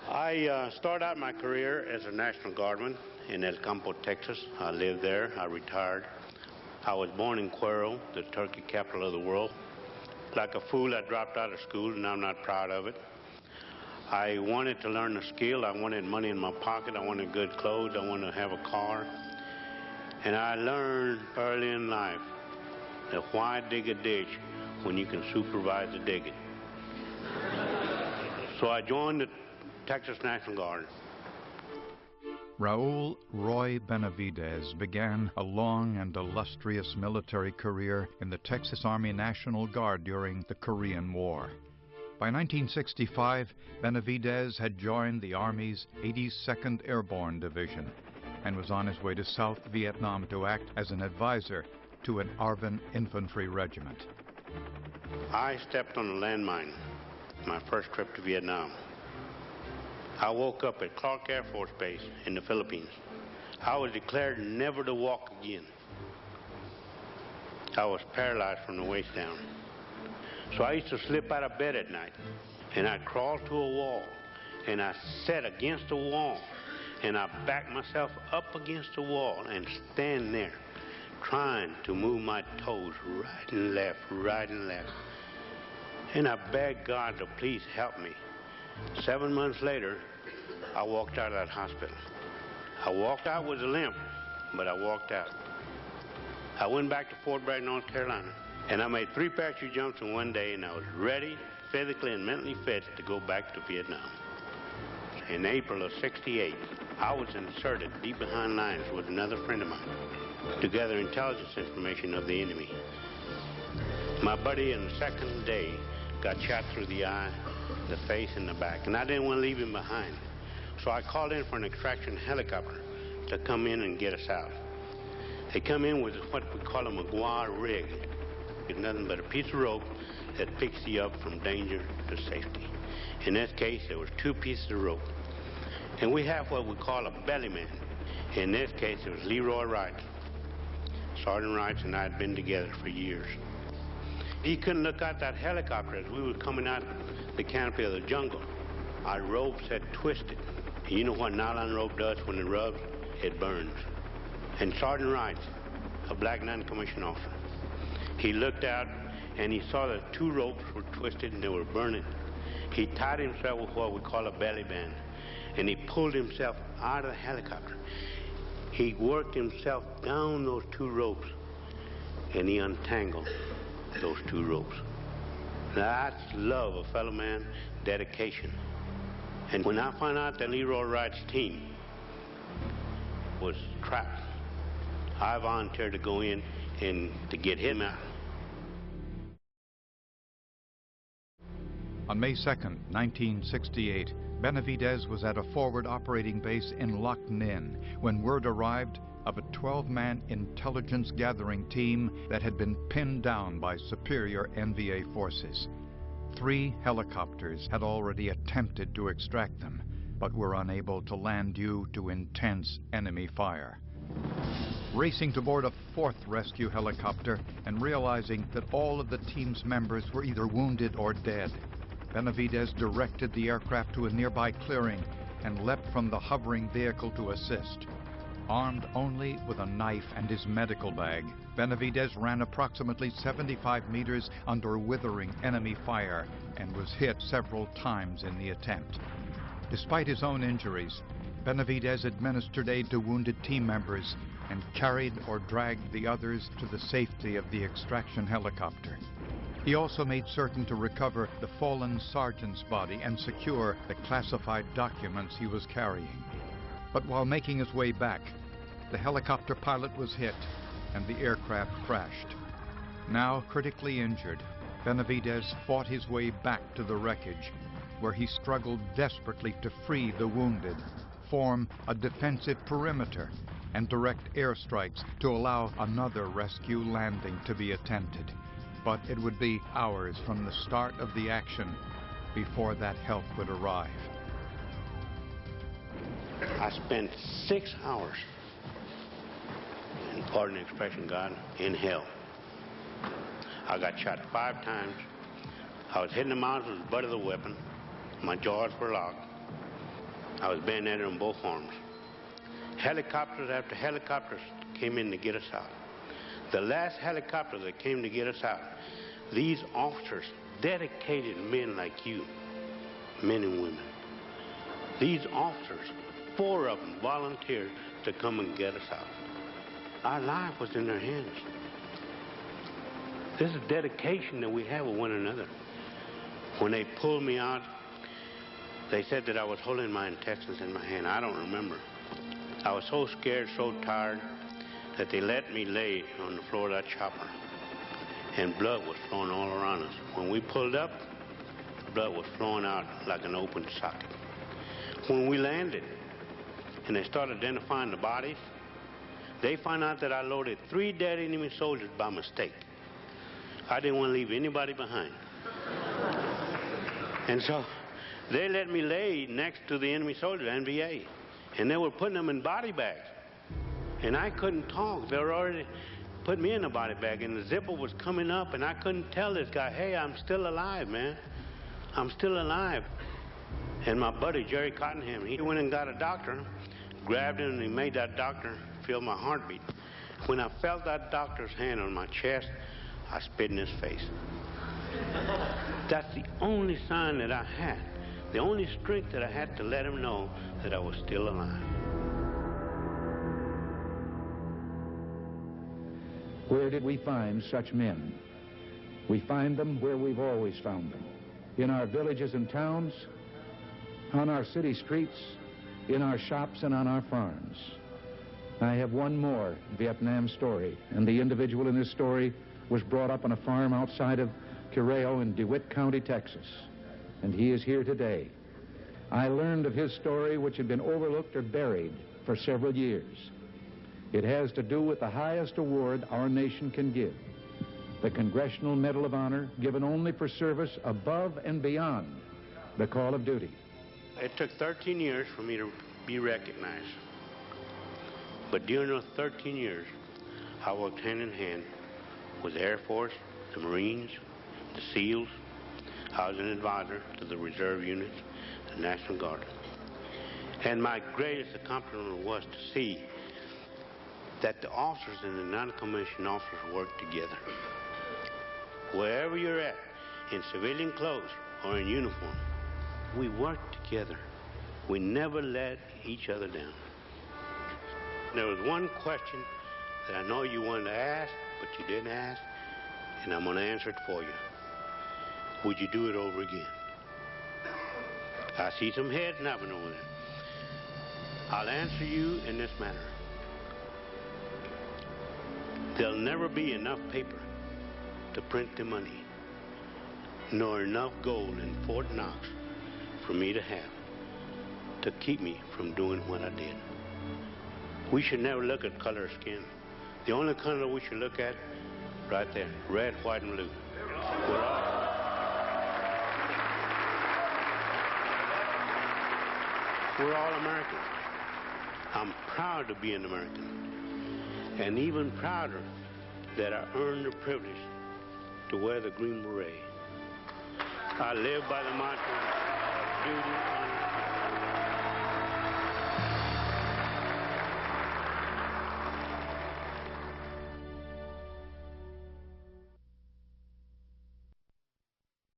I started out my career as a National Guardman in El Campo, Texas. I lived there. I retired. I was born in Cuero, the turkey capital of the world. Like a fool, I dropped out of school, and I'm not proud of it. I wanted to learn a skill. I wanted money in my pocket. I wanted good clothes. I wanted to have a car. And I learned early in life that why dig a ditch when you can supervise the digging. So I joined the Texas National Guard. Raul Roy Benavidez began a long and illustrious military career in the Texas Army National Guard during the Korean War. By 1965, Benavidez had joined the Army's 82nd Airborne Division and was on his way to South Vietnam to act as an advisor to an ARVN infantry regiment. I stepped on a landmine, my first trip to Vietnam. I woke up at Clark Air Force Base in the Philippines. I was declared never to walk again. I was paralyzed from the waist down. So I used to slip out of bed at night, and I'd crawl to a wall, and I sat against the wall, and I backed myself up against the wall and stand there, trying to move my toes right and left, right and left. And I begged God to please help me. 7 months later, I walked out of that hospital. I walked out with a limp, but I walked out. I went back to Fort Bragg, North Carolina, and I made 3 parachute jumps in one day, and I was ready, physically and mentally fit, to go back to Vietnam. In April of '68, I was inserted deep behind lines with another friend of mine to gather intelligence information of the enemy. My buddy in the second day got shot through the eye, the face, and the back, and I didn't want to leave him behind. So I called in for an extraction helicopter to come in and get us out. They come in with what we call a McGuire rig. It's nothing but a piece of rope that picks you up from danger to safety. In this case, there was 2 pieces of rope. And we have what we call a belly man. In this case, it was Leroy Wright. Sergeant Wright and I had been together for years. He couldn't look out that helicopter as we were coming out the canopy of the jungle. Our ropes had twisted. You know what nylon rope does when it rubs? It burns. And Sergeant Wright, a black non-commissioned officer, he looked out and he saw that 2 ropes were twisted and they were burning. He tied himself with what we call a belly band, and he pulled himself out of the helicopter. He worked himself down those 2 ropes, and he untangled those 2 ropes. That's love, a fellow man, dedication. And when I found out that Leroy Wright's team was trapped, I volunteered to go in and to get him out. On May 2nd, 1968, Benavidez was at a forward operating base in Loc Ninh when word arrived of a 12-man intelligence gathering team that had been pinned down by superior NVA forces. 3 helicopters had already attempted to extract them, but were unable to land due to intense enemy fire. Racing to board a 4th rescue helicopter and realizing that all of the team's members were either wounded or dead, Benavidez directed the aircraft to a nearby clearing and leapt from the hovering vehicle to assist. Armed only with a knife and his medical bag, Benavidez ran approximately 75 meters under withering enemy fire and was hit several times in the attempt. Despite his own injuries, Benavidez administered aid to wounded team members and carried or dragged the others to the safety of the extraction helicopter. He also made certain to recover the fallen sergeant's body and secure the classified documents he was carrying. But while making his way back, the helicopter pilot was hit and the aircraft crashed. Now critically injured, Benavidez fought his way back to the wreckage, where he struggled desperately to free the wounded, form a defensive perimeter, and direct airstrikes to allow another rescue landing to be attempted. But it would be hours from the start of the action before that help would arrive. I spent 6 hours, and pardon the expression, God, in hell. I got shot 5 times. I was hitting the mouth with the butt of the weapon. My jaws were locked. I was bayoneted on both arms. Helicopters after helicopters came in to get us out. The last helicopter that came to get us out, these officers, dedicated men like you, men and women, these officers, 4 of them volunteered to come and get us out. Our life was in their hands. This is dedication that we have with one another. When they pulled me out, they said that I was holding my intestines in my hand. I don't remember. I was so scared, so tired, that they let me lay on the floor of that chopper. And blood was flowing all around us. When we pulled up, blood was flowing out like an open socket. When we landed, and they started identifying the bodies, they found out that I loaded 3 dead enemy soldiers by mistake. I didn't want to leave anybody behind. And so they let me lay next to the enemy soldiers, NVA, and they were putting them in body bags. And I couldn't talk. They were already put me in a body bag, and the zipper was coming up, and I couldn't tell this guy, hey, I'm still alive, man. I'm still alive. And my buddy, Jerry Cottenham, he went and got a doctor, grabbed him, and he made that doctor feel my heartbeat. When I felt that doctor's hand on my chest, I spit in his face. That's the only sign that I had, the only strength that I had to let him know that I was still alive. Where did we find such men? We find them where we've always found them. In our villages and towns, on our city streets, in our shops, and on our farms. I have one more Vietnam story, and the individual in this story was brought up on a farm outside of Correo in DeWitt County, Texas, and he is here today. I learned of his story, which had been overlooked or buried for several years. It has to do with the highest award our nation can give, the Congressional Medal of Honor, given only for service above and beyond the call of duty. It took 13 years for me to be recognized. But during those 13 years, I worked hand in hand with the Air Force, the Marines, the SEALs. I was an advisor to the reserve units, the National Guard. And my greatest accomplishment was to see that the officers and the non-commissioned officers work together. Wherever you're at, in civilian clothes or in uniform, we work together. We never let each other down. There was one question that I know you wanted to ask, but you didn't ask, and I'm going to answer it for you. Would you do it over again? I see some heads nodding over there. I'll answer you in this manner. There'll never be enough paper to print the money, nor enough gold in Fort Knox for me to have to keep me from doing what I did. We should never look at color of skin. The only color we should look at, right there, red, white, and blue. We're all Americans. I'm proud to be an American, and even prouder that I earned the privilege to wear the green beret. I live by the mantra of duty, honor,